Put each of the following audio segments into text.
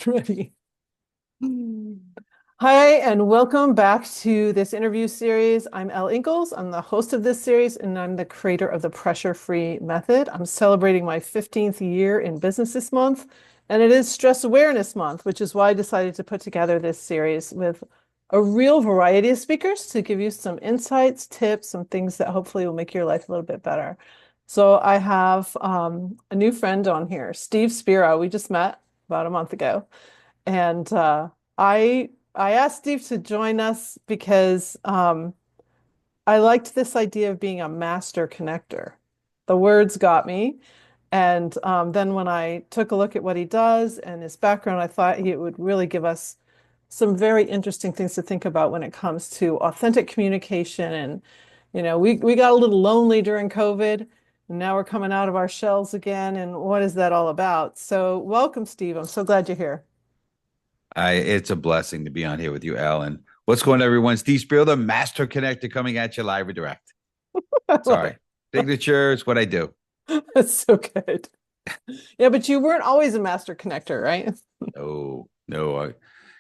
Ready. Hi, and welcome back to this interview series. I'm Elle Ingalls. I'm the host of this series, and I'm the creator of the Pressure-Free Method. I'm celebrating my 15th year in business this month, and it is Stress Awareness Month, which is why I decided to put together this series with a real variety of speakers to give you some insights, tips, some things that hopefully will make your life a little bit better. So I have a new friend on here, Steve Spiro. We just met about a month ago. And I asked Steve to join us because I liked this idea of being a master connector. The words got me. And then when I took a look at what he does and his background, I thought he would really give us some very interesting things to think about when it comes to authentic communication. And, we got a little lonely during COVID, and now we're coming out of our shells again. And what is that all about? So welcome, Steve. I'm so glad you're here. It's a blessing to be on here with you, Alan. What's going on, everyone? Steve Spiro, the Master Connector, coming at you live or direct. I love Sorry. it. Signature is what I do. That's so good. Yeah, but you weren't always a master connector, right? No, no.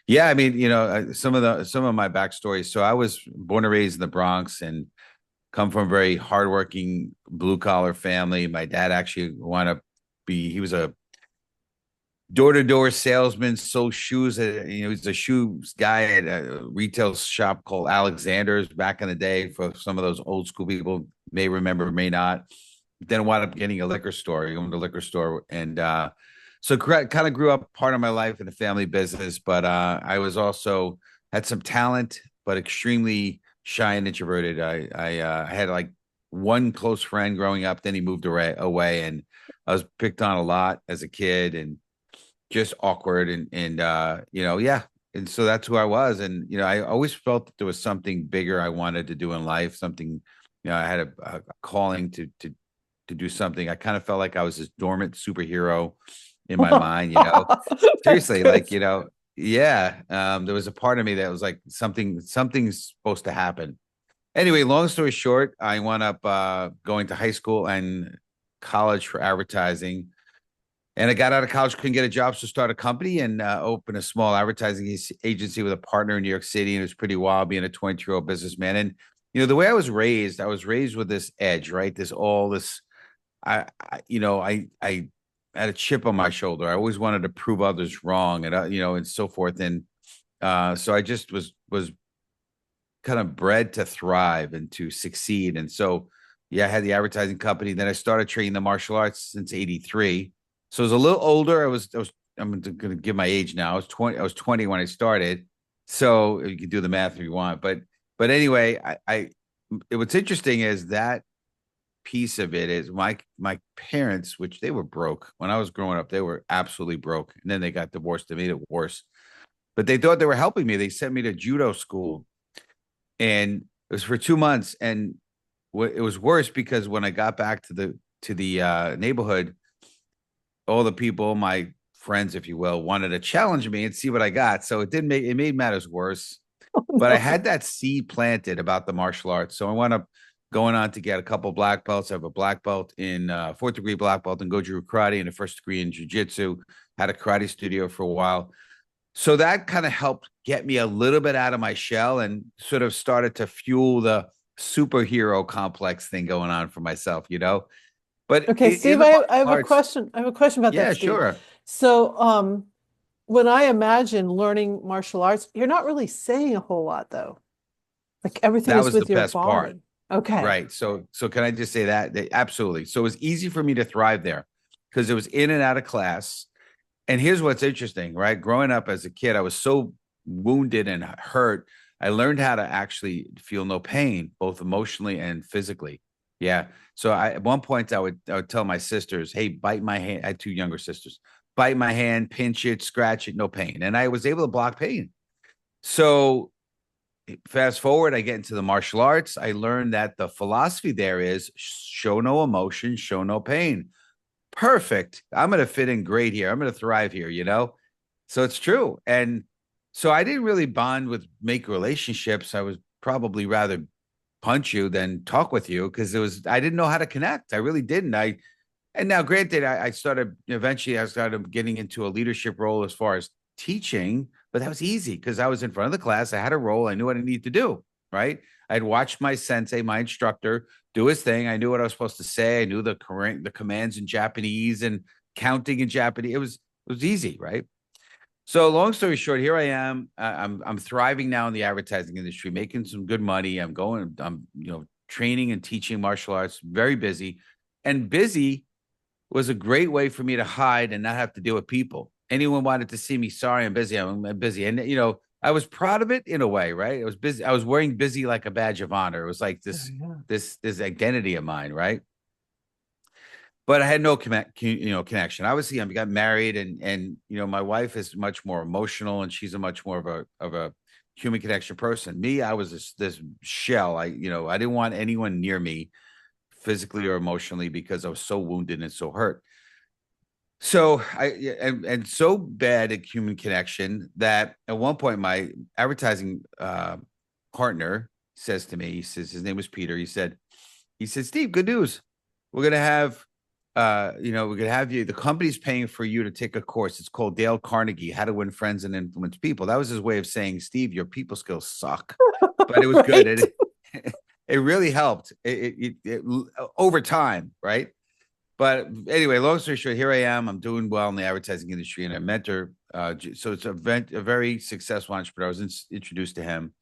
Yeah, I mean, some of my backstory. So I was born and raised in the Bronx and come from a very hardworking blue collar family. My dad actually wanted to be. He was a door-to-door salesman, sold shoes. He's a shoes guy at a retail shop called Alexander's back in the day. For some of those old school people may remember, may not. Then wound up getting a liquor store. He owned a liquor store, and so kind of grew up part of my life in the family business. But I was also had some talent, but extremely shy and introverted. I had like one close friend growing up. Then he moved away, and I was picked on a lot as a kid, and just awkward yeah. And so that's who I was. And I always felt that there was something bigger I wanted to do in life, something, I had a calling to do something. I kind of felt like I was this dormant superhero in my mind. That's Seriously, good. like, yeah. There was a part of me that was like something's supposed to happen. Anyway, long story short, I wound up going to high school and college for advertising, and I got out of college, couldn't get a job, so start a company and open a small advertising agency with a partner in New York City. And it was pretty wild being a 20-year-old businessman. And the way I was raised with this edge, right? I had a chip on my shoulder. I always wanted to prove others wrong, and and so forth. And so I just was kind of bred to thrive and to succeed. And so, yeah, I had the advertising company. Then I started training the martial arts since '83. So I was a little older. I'm going to give my age now. I was 20 when I started. So you can do the math if you want. But anyway, what's interesting is that piece of it is my parents, which they were broke when I was growing up. They were absolutely broke. And then they got divorced and made it worse. But they thought they were helping me. They sent me to judo school, and it was for 2 months. And it was worse because when I got back to the neighborhood, all the people, my friends, if you will, wanted to challenge me and see what I got. So it made matters worse. But I No. had that seed planted about the martial arts. So I wound up going on to get a couple black belts. I have a black belt in fourth degree black belt in Goju Karate and a first degree in Jiu-Jitsu. Had a karate studio for a while. So that kind of helped get me a little bit out of my shell and sort of started to fuel the superhero complex thing going on for myself. But Okay, in Steve, the I martial have a arts, question. I have a question about that, yeah, Steve. sure. So, when I imagine learning martial arts, you're not really saying a whole lot, though. Like everything That is was the with your best part. body. Okay. Right. So can I just say that absolutely. So it was easy for me to thrive there because it was in and out of class. And here's what's interesting, right? Growing up as a kid, I was so wounded and hurt. I learned how to actually feel no pain, both emotionally and physically. Yeah. So at one point I would tell my sisters, "Hey, bite my hand." I had two younger sisters. Bite my hand, pinch it, scratch it, no pain. And I was able to block pain. So fast forward, I get into the martial arts. I learned that the philosophy there is show no emotion, show no pain. Perfect. I'm going to fit in great here. I'm going to thrive here. So it's true. And so I didn't really bond with make relationships. I was probably rather punch you than talk with you because I didn't know how to connect. I really didn't. And now, granted, I started eventually. I started getting into a leadership role as far as teaching, but that was easy because I was in front of the class. I had a role. I knew what I needed to do. Right. I'd watched my sensei, my instructor, do his thing. I knew what I was supposed to say. I knew the commands in Japanese and counting in Japanese. It was easy, right? So, long story short, here I am. I'm thriving now in the advertising industry, making some good money. I'm training and teaching martial arts. Very busy, and busy was a great way for me to hide and not have to deal with people. Anyone wanted to see me, sorry, I'm busy. I'm busy. And I was proud of it in a way, right? I was busy. I was wearing busy like a badge of honor. It was like Oh, yeah. this identity of mine, right? But I had no connection. Obviously, I got married, and my wife is much more emotional, and she's a much more of a human connection person. Me, I was this shell. I didn't want anyone near me physically or emotionally because I was so wounded and so hurt. So and so bad at human connection that at one point my advertising partner says to me, he says his name was Peter. He said, Steve, good news. We're gonna have we're gonna have you. The company's paying for you to take a course. It's called Dale Carnegie, How to Win Friends and Influence People. That was his way of saying, Steve, your people skills suck, but it was good. Right. It really helped over time, right? But anyway, long story short, here I am. I'm doing well in the advertising industry, and I mentor. So it's a very successful entrepreneur. I was introduced to him,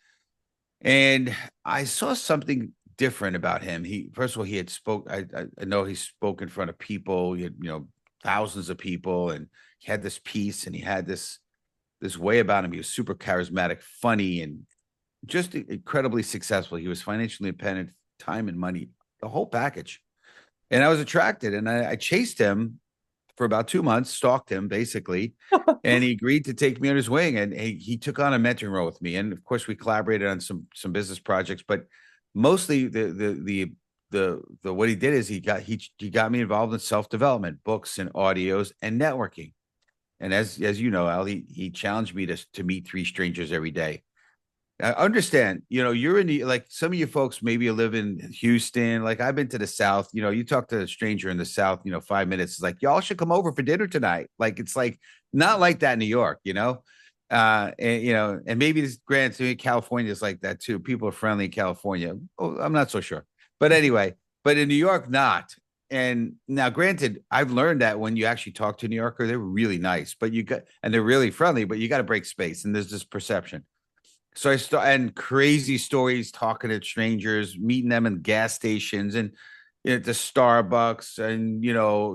and I saw something different about him. He first of all, he had spoke. I know he spoke in front of people. He had thousands of people, and he had this piece, and he had this way about him. He was super charismatic, funny, and just incredibly successful. He was financially independent, time and money, the whole package. And I was attracted, and I chased him for about 2 months, stalked him basically, and he agreed to take me on his wing, and he took on a mentoring role with me. And of course, we collaborated on some business projects, but mostly the what he did is he got me involved in self development, books and audios and networking. And as you know, Al, he challenged me to meet three strangers every day. I understand. You're in like some of you folks, maybe you live in Houston. Like I've been to the South. You talk to a stranger in the South, 5 minutes. It's like, y'all should come over for dinner tonight. Like it's like not like that in New York. And maybe this grant California is like that too. People are friendly in California. Oh, I'm not so sure. But anyway, but in New York, not. And now, granted, I've learned that when you actually talk to a New Yorker, they're really nice, and they're really friendly, but you got to break space. And there's this perception. So I start and crazy stories talking to strangers, meeting them in gas stations and the Starbucks and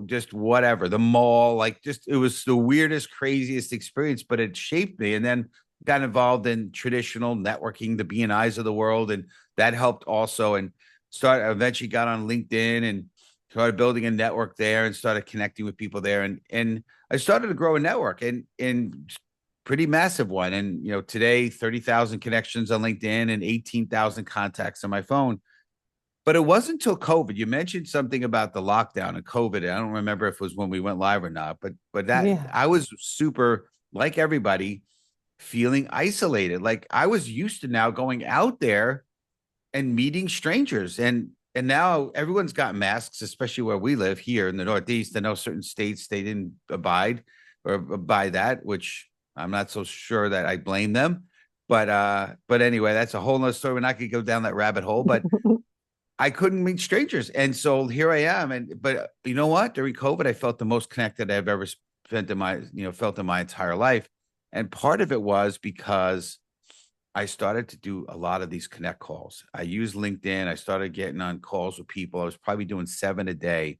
just whatever, the mall. Like just it was the weirdest, craziest experience, but it shaped me. And then got involved in traditional networking, the BNIs of the world, and that helped also. And eventually got on LinkedIn and started building a network there and started connecting with people there. And I started to grow a network and pretty massive one. And today 30,000 connections on LinkedIn and 18,000 contacts on my phone. But it wasn't until COVID. You mentioned something about the lockdown and COVID. I don't remember if it was when we went live or not, but that Yeah. I was super like everybody feeling isolated. Like I was used to now going out there and meeting strangers and now everyone's got masks, especially where we live here in the Northeast. I know certain states they didn't abide or by that, which I'm not so sure that I blame them. But anyway, that's a whole nother story. We're not gonna go down that rabbit hole, but I couldn't meet strangers. And so here I am. But you know what? During COVID, I felt the most connected I've ever felt in my entire life. And part of it was because I started to do a lot of these connect calls. I used LinkedIn. I started getting on calls with people. I was probably doing 7 a day.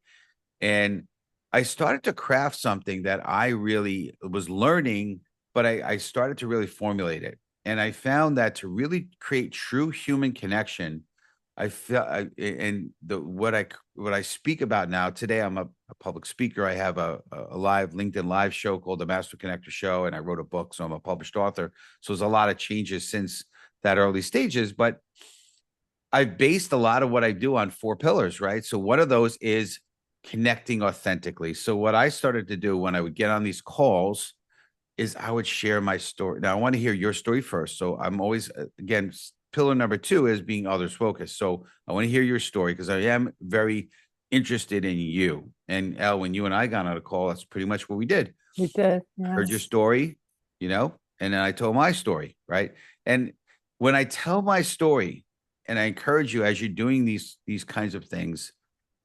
And I started to craft something that I really was learning, but I started to really formulate it. And I found that to really create true human connection, I felt and what I speak about now today, I'm a public speaker. I have a live LinkedIn live show called the Master Connector Show, and I wrote a book, so I'm a published author. So there's a lot of changes since that early stages, but I've based a lot of what I do on 4 pillars, right? So one of those is connecting authentically. So what I started to do when I would get on these calls is I would share my story. Now I want to hear your story first. So I'm always again pillar number 2 is being others focused. So I want to hear your story because I am very interested in you. And Elle, when you and I got on a call, that's pretty much what we did. We did. I heard your Yes. story, and then I told my story, right? And when I tell my story, and I encourage you as you're doing these kinds of things,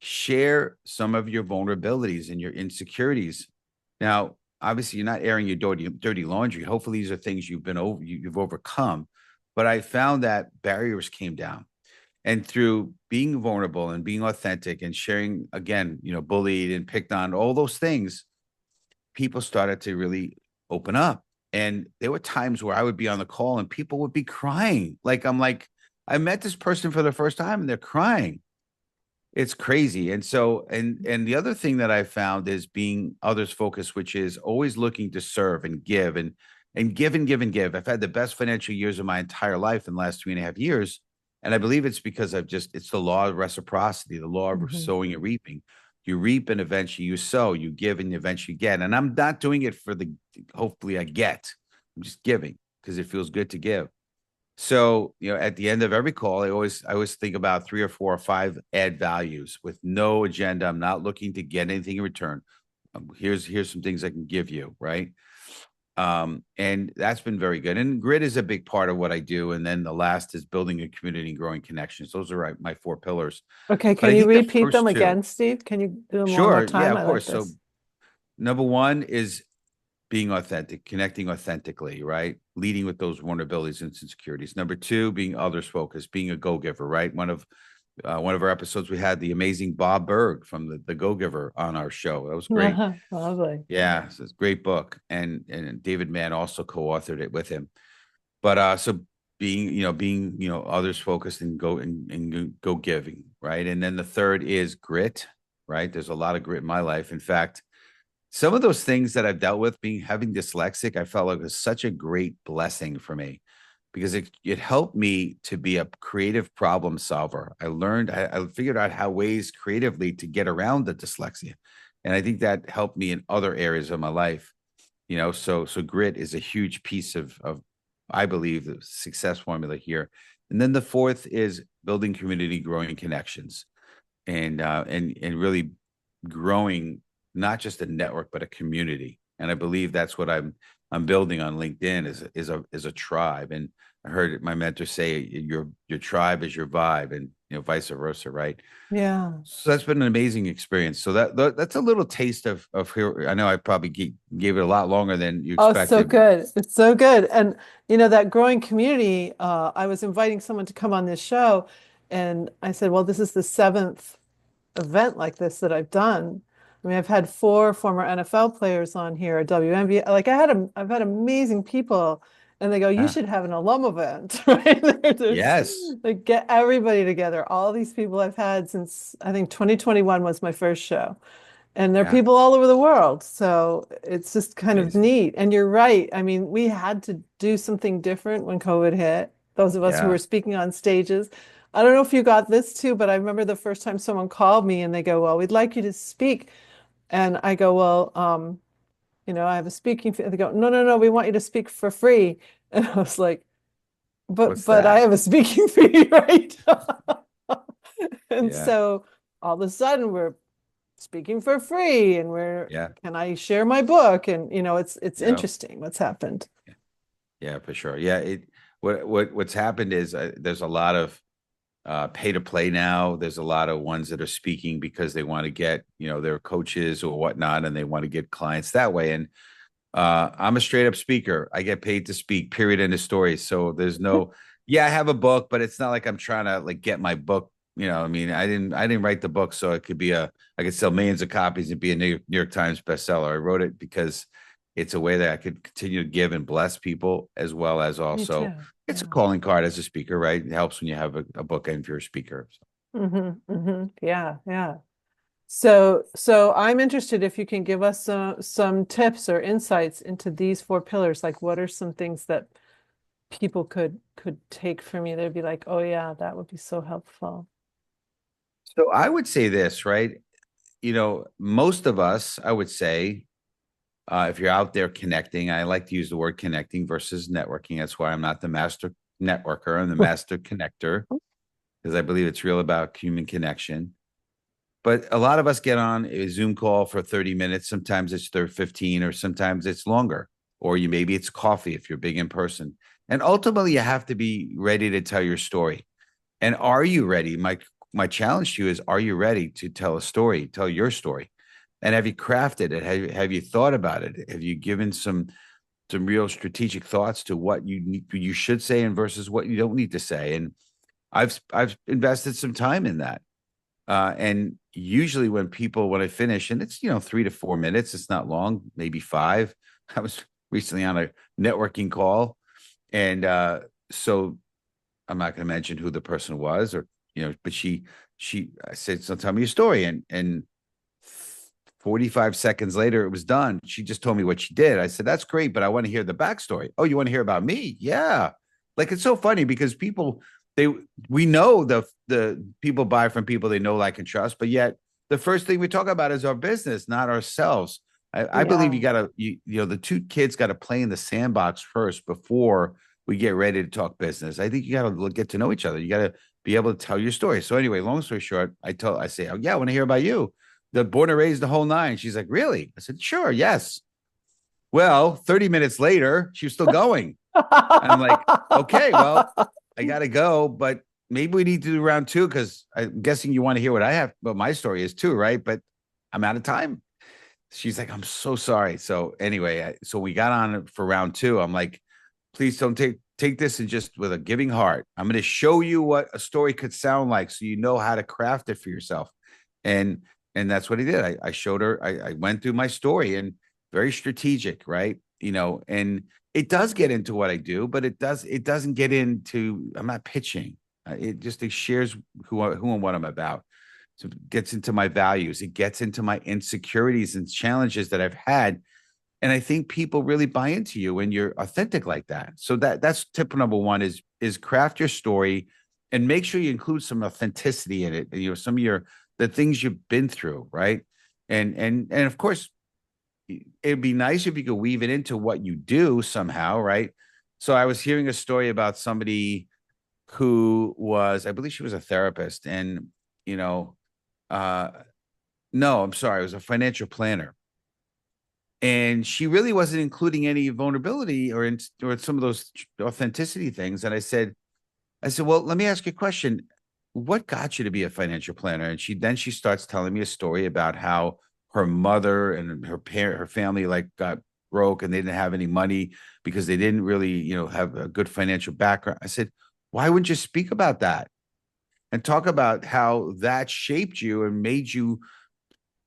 share some of your vulnerabilities and your insecurities. Now, obviously, you're not airing your dirty laundry. Hopefully, these are things you've overcome. But I found that barriers came down, and through being vulnerable and being authentic and sharing, again, bullied and picked on, all those things, people started to really open up. And there were times where I would be on the call and people would be crying. Like, I met this person for the first time and they're crying. It's crazy. And so, and the other thing that I found is being others focused, which is always looking to serve and give and give and give and give. I've had the best financial years of my entire life in the last 3.5 years. And I believe it's because it's the law of reciprocity, the law of Hmm. sowing and reaping. You reap and eventually you sow, you give and eventually get. And I'm not doing it for hopefully I get. I'm just giving because it feels good to give. So, at the end of every call, I always think about 3 or 4 or 5 add values with no agenda. I'm not looking to get anything in return. Here's some things I can give you, right? And that's been very good. And grit is a big part of what I do. And then the last is building a community and growing connections. Those are my 4 pillars. Okay. But Can I you think the repeat them first two, again, Steve? Can you do them one more sure, yeah, time? of I like course. So this. number one is being authentic, connecting authentically, right? Leading with those vulnerabilities and insecurities. Number two, being others focused, being a go giver, right? One of our episodes, we had the amazing Bob Berg from the Go Giver on our show. That was great. Lovely. Yeah, so it's a great book, and David Mann also co-authored it with him. But so being others focused and go giving, right? And then the third is grit, right? There's a lot of grit in my life. In fact, some of those things that I've dealt with, having dyslexic, I felt like it was such a great blessing for me because it helped me to be a creative problem solver. I figured out how ways creatively to get around the dyslexia. And I think that helped me in other areas of my life. So grit is a huge piece of I believe the success formula here. And then the fourth is building community, growing connections, and really growing not just a network but a community. And I believe that's what I'm building on LinkedIn is a tribe. And I heard my mentor say your tribe is your vibe, and vice versa, right? Yeah. So that's been an amazing experience. So that's a little taste of here. I know I probably gave it a lot longer than you Oh, it's so expected. good. It's so good. And that growing community, I was inviting someone to come on this show, and I said, well, this is the seventh event like this that I've done. I mean, I've had four former NFL players on here, a WNBA. Like I've had amazing people, and they go, you Yeah. should have an alum event, right? There's Yes. like get everybody together. All these people I've had since I think 2021 was my first show. And there are Yeah. people all over the world. So it's just kind of Amazing. neat. And you're right. I mean, we had to do something different when COVID hit. Those of us who Yeah. were speaking on stages. I don't know if you got this too, but I remember the first time someone called me and they go, well, we'd like you to speak. And I go, well, I have a speaking fee. They go, no, no, no, we want you to speak for free. And I was like, but What's I that? have a speaking fee, right? And Yeah. so all of a sudden we're speaking for free and Yeah. can I share my book? And it's Yeah. interesting what's happened. Yeah, for sure. Yeah, what's happened is there's a lot of pay to play now. There's a lot of ones that are speaking because they want to get their coaches or whatnot, and they want to get clients that way. And I'm a straight up speaker. I get paid to speak. Period. End of story. So there's no. Yeah, I have a book, but it's not like I'm trying to like get my book. I mean, I didn't write the book so it could be I could sell millions of copies and be a New York Times bestseller. I wrote it because it's a way that I could continue to give and bless people as well as Me also too. it's a Yeah. calling card as a speaker, right? It helps when you have a book and if you're a speaker. So. Yeah, yeah. So I'm interested if you can give us some tips or insights into these four pillars. Like, what are some things that people could take from you? They'd be like, oh yeah, that would be so helpful. So I would say this, right? Most of us, I would say, if you're out there connecting, I like to use the word connecting versus networking. That's why I'm not the master networker. I'm the master connector because I believe it's real about human connection. But a lot of us get on a Zoom call for 30 minutes. Sometimes it's 15, or sometimes it's longer, or maybe it's coffee if you're big in person. And ultimately, you have to be ready to tell your story. And are you ready? My challenge to you is: are you ready to tell a story, tell your story? And have you crafted it? Have you thought about it? Have you given some real strategic thoughts to what you should say and versus what you don't need to say? And I've invested some time in that. And usually when I finish, and it's 3 to 4 minutes, it's not long, maybe five. I was recently on a networking call, and so I'm not going to mention who the person was, or but I said, so tell me your story, and 45 seconds later it was done. She just told me what she did. I said, that's great, but I want to hear the backstory. Oh, you want to hear about me? Yeah. Like, it's so funny because they we know the people buy from people they know, like, and trust, but yet the first thing we talk about is our business, not ourselves. I believe you Yeah. gotta the two kids got to play in the sandbox first before we get ready to talk business. I think you got to get to know each other. You got to be able to tell your story. So anyway, long story short, I say, oh yeah, I want to hear about you. The born and raised, the whole nine. She's like, really? I said, sure, yes. Well, 30 minutes later, she was still going. And I'm like, okay, well, I gotta go, but maybe we need to do round two, because I'm guessing you want to hear what my story is too, right? But I'm out of time. She's like, I'm so sorry. So anyway, so we got on for round two. I'm like, please don't take this and just with a giving heart. I'm going to show you what a story could sound like, so you know how to craft it for yourself. And and that's what he did. I showed her. I went through my story, and very strategic, right? And it does get into what I do, but it doesn't get into. I'm not pitching. It shares who and what I'm about. So it gets into my values. It gets into my insecurities and challenges that I've had. And I think people really buy into you when you're authentic like that. So that's tip number one: is craft your story and make sure you include some authenticity in it. Some of the things you've been through, right? And of course, it'd be nice if you could weave it into what you do somehow, right? So I was hearing a story about somebody who was, I believe she was a therapist, and you know, uh, no, I'm sorry, it was a financial planner, and she really wasn't including any vulnerability or some of those authenticity things. And I said, well, let me ask you a question. What got you to be a financial planner? And she starts telling me a story about how her mother and her family, like, got broke, and they didn't have any money because they didn't really, have a good financial background. I said, why wouldn't you speak about that and talk about how that shaped you and made you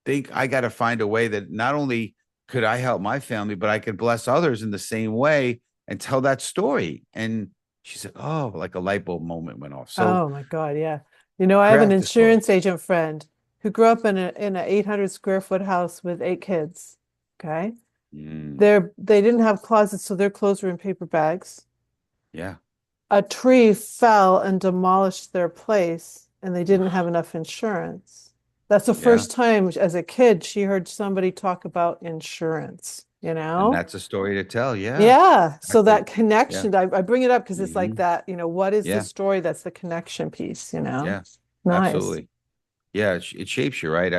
think, I got to find a way that not only could I help my family, but I could bless others in the same way, and tell that story. And she said, oh, like a light bulb moment went off. So Oh my God, yeah. I have an craft the story. insurance agent friend who grew up in a 800 square foot house with 8 kids. Okay. Mm, They didn't have closets, so their clothes were in paper bags. yeah. A tree fell and demolished their place, and they didn't have enough insurance. That's the Yeah. first time as a kid she heard somebody talk about insurance, you And know? that's a story to tell. Yeah. Yeah. So that Exactly. Yeah. connection, I bring it up because it's like Hmm. that, what is the Yeah. story that's the connection piece, you know? Yeah. Nice. Absolutely. Yeah. It shapes you, right?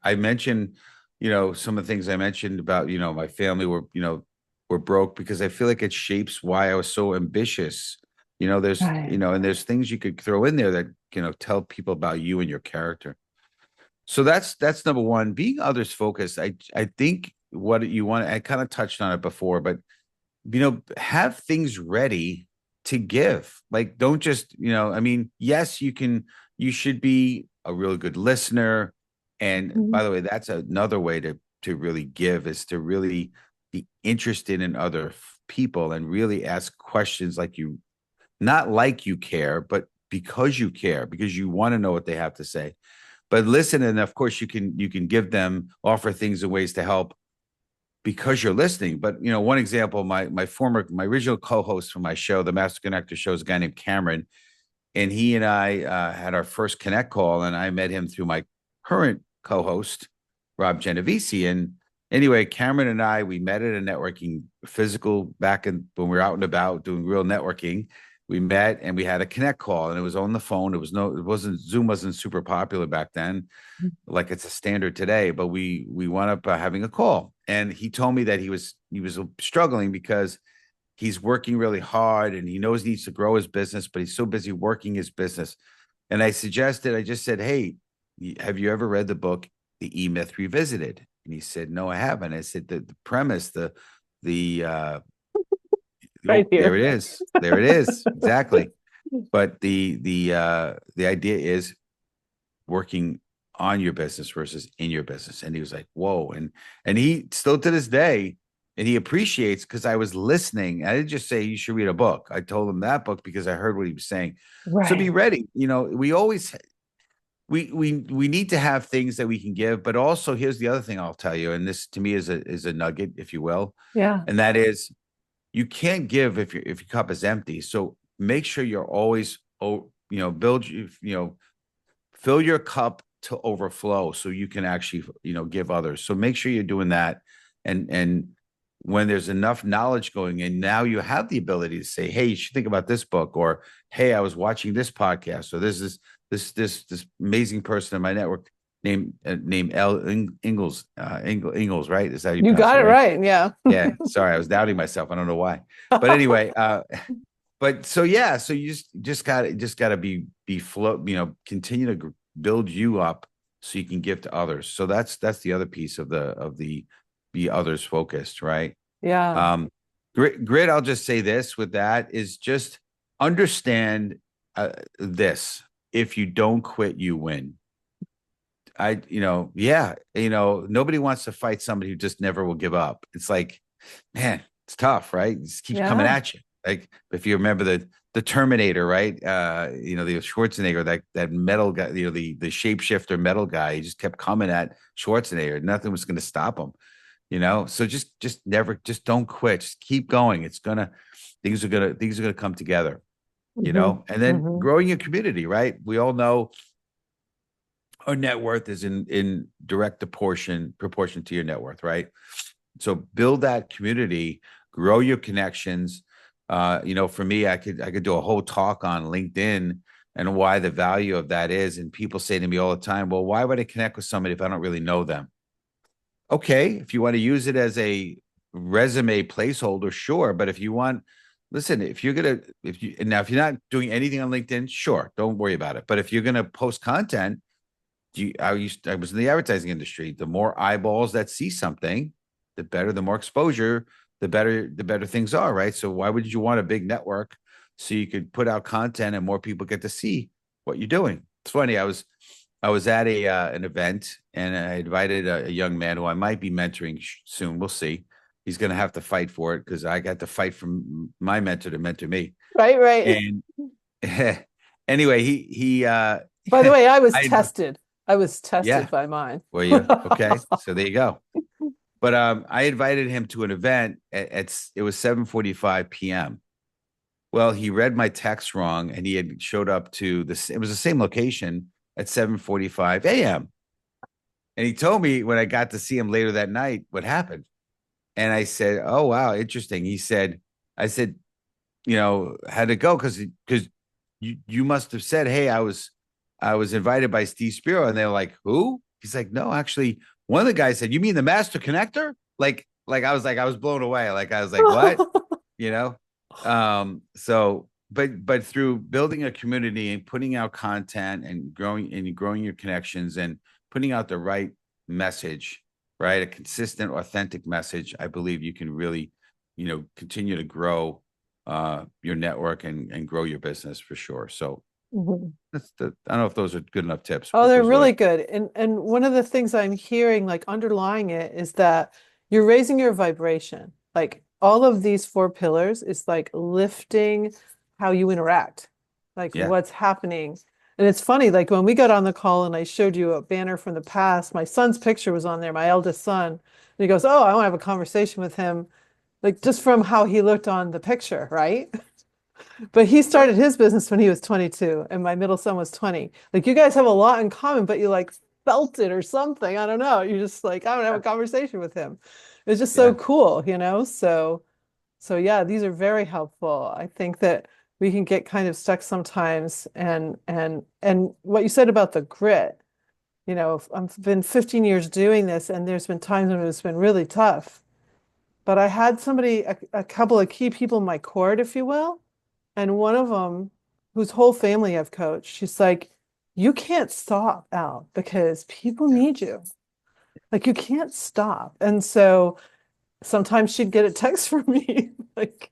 I mentioned, some of the things I mentioned about, my family were broke, because I feel like it shapes why I was so ambitious. Right. And there's things you could throw in there that, tell people about you and your character. So that's number one, being others focused. I think what you want, I kind of touched on it before, but have things ready to give. Like, don't just, I mean, yes, you should be a really good listener. And Mhm. by the way, that's another way to really give, is to really be interested in other people and really ask questions, like you, not like you care, but because you care, because you want to know what they have to say. But listen, and of course you can give them, offer things and ways to help because you're listening. But one example, my original co-host for my show, the Master Connector show, is a guy named Cameron, and he and I had our first connect call, and I met him through my current co-host, Rob Genovese. And anyway, Cameron and I, we met at a networking physical back in when we were out and about doing real networking. we met and we had a connect call, and it was on the phone. It wasn't Zoom wasn't super popular back then, like it's a standard today. But we wound up having a call, and he told me that he was struggling because he's working really hard and he knows he needs to grow his business, but he's so busy working his business. And I just said, hey, have you ever read the book The E-Myth Revisited? And he said, no, I haven't. I said the premise, the Right there here. it is. There it is. Exactly. But the idea is working on your business versus in your business. And he was like, whoa. And he still to this day, and he appreciates because I was listening. I didn't just say you should read a book. I told him that book because I heard what he was saying. So be Right. ready. We always we need to have things that we can give, but also here's the other thing I'll tell you, and this to me is a nugget, if you will, Yeah. and that is you can't give if your cup is empty. So make sure you're always build fill your cup to overflow so you can actually give others. So make sure you're doing that, and when there's enough knowledge going in, now you have the ability to say, hey, you should think about this book, or hey, I was watching this podcast, or this amazing person in my network named Elle Ingalls, Ingalls, right? Is that how you You pronounce it, got it right? right. Yeah. Yeah, sorry, I was doubting myself. I don't know why, but anyway, but so yeah, so you just gotta be float, continue to build you up so you can give to others. So that's the other piece of the be others focused, right? Yeah. Um, grit. I'll just say this with that is just understand this: if you don't quit, you win. Yeah, nobody wants to fight somebody who just never will give up. It's like, man, it's tough, right? It just keeps coming Yeah. at you. Like if you remember the Terminator, right? The Schwarzenegger, that metal guy, the shapeshifter metal guy, he just kept coming at Schwarzenegger. Nothing was going to stop him. So just don't quit. Just keep going. Things are gonna come together. Hmm. And then Hmm. growing your community, right? We all know our net worth is in direct proportion to your net worth, right? So build that community, grow your connections. For me, I could do a whole talk on LinkedIn and why the value of that is. And people say to me all the time, well, why would I connect with somebody if I don't really know them? Okay, if you want to use it as a resume placeholder, sure. But if you want, listen, if you're gonna, if you now if you're not doing anything on LinkedIn, sure, don't worry about it. But if you're gonna post content, I was in the advertising industry. The more eyeballs that see something, the better, the more exposure, the better things are, right? So why would you want a big network so you could put out content and more people get to see what you're doing? It's funny. I was at an event and I invited a young man who I might be mentoring soon. We'll see. He's going to have to fight for it because I got to fight from my mentor to mentor me. Right. Right. And anyway, he By the way, I was I tested. I was tested yeah. by mine. Were you okay? So there you go. But I invited him to an event it was 7:45 p.m. Well, he read my text wrong, and he had showed up to this. It was the same location at 7:45 a.m. And he told me when I got to see him later that night what happened. And I said, "Oh wow, interesting." I said, how'd it go? Because you must have said, "Hey, I was invited by Steve Spiro," and they were like, "Who?" He's like, "No, actually, one of the guys said, you mean the master connector?" I was blown away. Like I was like, "What?" You know. But through building a community and putting out content and growing your connections and putting out the right message, right, a consistent, authentic message, I believe you can really, continue to grow your network and grow your business for sure. So Mhm. I don't know if those are good enough tips, Oh, but they're those are what I. really good. And one of the things I'm hearing, like underlying it, is that you're raising your vibration. Like all of these four pillars is like lifting how you interact, like Yeah, what's happening. And it's funny, like when we got on the call and I showed you a banner from the past, my son's picture was on there, my eldest son. And he goes, "Oh, I want to have a conversation with him," like just from how he looked on the picture, right? But he started his business when he was 22 and my middle son was 20. Like you guys have a lot in common, but you like felt it or something. I don't know. You're just like, I want to have a conversation with him. It's just so yeah, cool, you know? So yeah, these are very helpful. I think that we can get kind of stuck sometimes. And what you said about the grit, I've been 15 years doing this, and there's been times when it's been really tough. But I had a couple of key people in my court, if you will, and one of them, whose whole family I've coached, she's like, you can't stop, Al, because people Yeah. need you. Like you can't stop. And so sometimes she'd get a text from me like,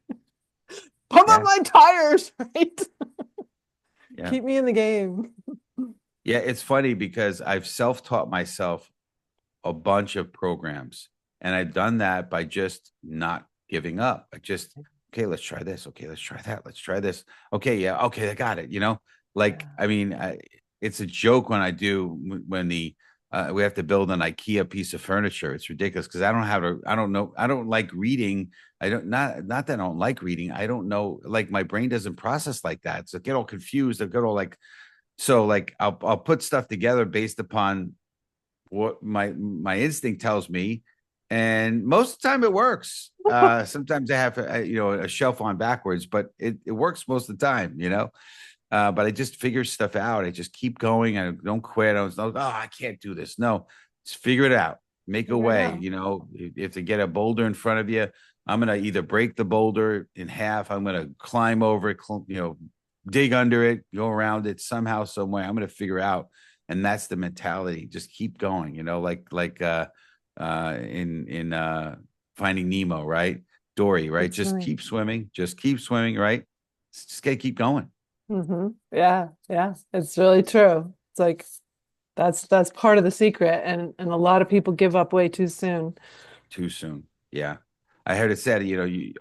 pump up Yeah. my tires, right? Yeah. Keep me in the game. Yeah. It's funny because I've self-taught myself a bunch of programs. And I've done that by just not giving up. I just, okay, let's try this. Okay, let's try that. Let's try this. Okay, yeah, okay, I got it. Like, Yeah. I mean, it's a joke when I do when we have to build an IKEA piece of furniture. It's ridiculous because I don't know, I don't like reading. I don't not that I don't like reading. I don't know, like my brain doesn't process like that. So I get all confused. I get all like, so like I'll put stuff together based upon what my instinct tells me, and most of the time it works. Sometimes I have a shelf on backwards, but it works most of the time. But I just figure stuff out. I just keep going. I don't quit. I was like, oh, I can't do this. No, just figure it out. Make a Figure it way. out. If they get a boulder in front of you, I'm gonna either break the boulder in half. I'm gonna climb over it. Dig under it, go around it somehow, some way. I'm gonna figure out, and that's the mentality. Just keep going. In Finding Nemo, right? Dory, right? That's Just right. keep swimming. Just keep swimming, right? Just gotta keep going. Yeah, yeah. It's really true. It's like that's part of the secret. And a lot of people give up way too soon. Too soon. Yeah. I heard it said, you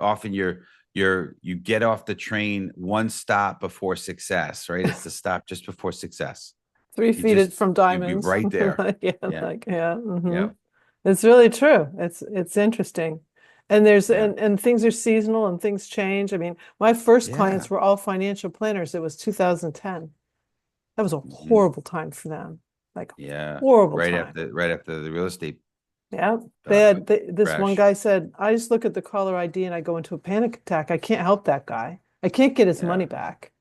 get off the train one stop before success, right? It's the stop just before success. Three You feet just from you'd be diamonds. right there. Yeah, Yeah. like yeah. Yeah. It's really true. It's interesting. And there's Yeah. and things are seasonal and things change. I mean, my first Yeah. clients were all financial planners. It was 2010. That was a Mhm. horrible time for them. Like Yeah. horrible time. Right after the real estate Yeah. uh, This one crash. guy said, I just look at the caller ID and I go into a panic attack. I can't help that guy. I can't get his Yeah. money back.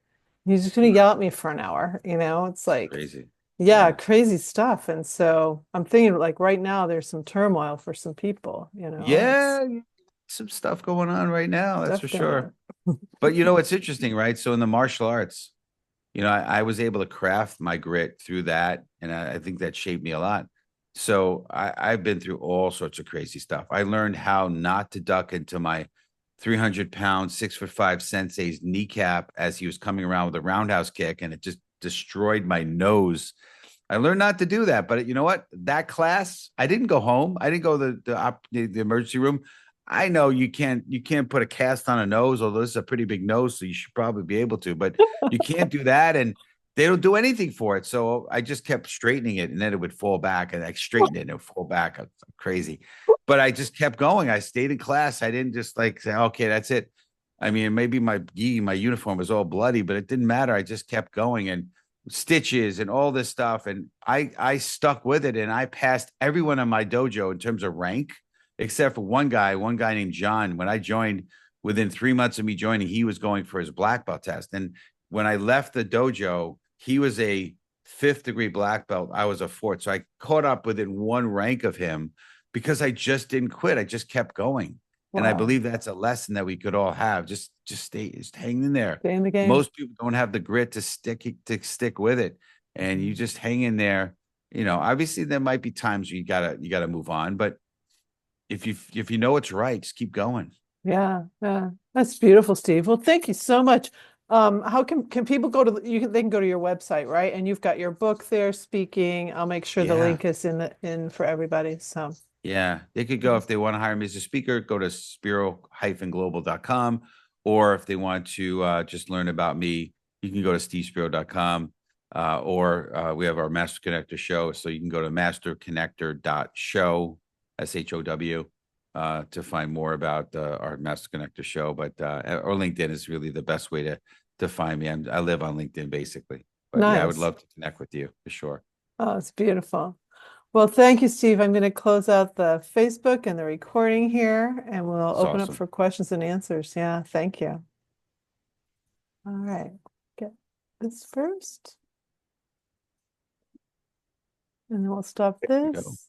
He's just going to No, yell at me for an hour. It's it's like, crazy. yeah, Yeah. crazy stuff. And so I'm thinking like right now there's some turmoil for some people, it's Yeah. Some stuff going on right now, that's for stuff going sure. on. But it's interesting, right? So in the martial arts, I was able to craft my grit through that, and I think that shaped me a lot. So I've been through all sorts of crazy stuff. I learned how not to duck into my 300-pound, 6'5" sensei's kneecap as he was coming around with a roundhouse kick, and it just destroyed my nose. I learned not to do that. But you know what? That class, I didn't go home. I didn't go to the emergency room. I know you can't put a cast on a nose, although this is a pretty big nose, so you should probably be able to, but you can't do that, and they don't do anything for it. So I just kept straightening it, and then it would fall back, and I straightened it and it would fall back. I'm crazy. But I just kept going. I stayed in class. I didn't just like say, okay, that's it. I mean, maybe my uniform was all bloody, but it didn't matter. I just kept going, and stitches and all this stuff. And I stuck with it, and I passed everyone in my dojo in terms of rank except for one guy named John. When I joined, within 3 months of me joining, he was going for his black belt test. And when I left the dojo, he was a fifth degree black belt. I was a fourth. So I caught up within one rank of him because I just didn't quit. I just kept going. And I Wow. believe that's a lesson that we could all have. Just hang in there. Stay in the game. Most people don't have the grit to stick with it. And you Mhm. just hang in there. Obviously there might be times you gotta move on, but if you know it's right, just keep going. Yeah, yeah. That's beautiful, Steve. Well, thank you so much. How can people go to they can go to your website, right? And you've got your book there speaking. I'll make sure the Yeah. link is in for everybody. So Yeah. They could go if they want to hire me as a speaker, go to spiro-global.com. Or if they want to just learn about me, you can go to stevespiro.com. Or we have our Master Connector show. So you can go to masterconnector.show, SHOW, to find more about our Master Connector show. But or LinkedIn is really the best way to find me. I live on LinkedIn basically. But yeah, I would nice. love to connect with you for sure. Oh, it's beautiful. Well, thank you, Steve. I'm going to close out the Facebook and the recording here, and we'll It's open up awesome. for questions and answers. Yeah, thank you. All right, get this first, and then we'll stop You go. this.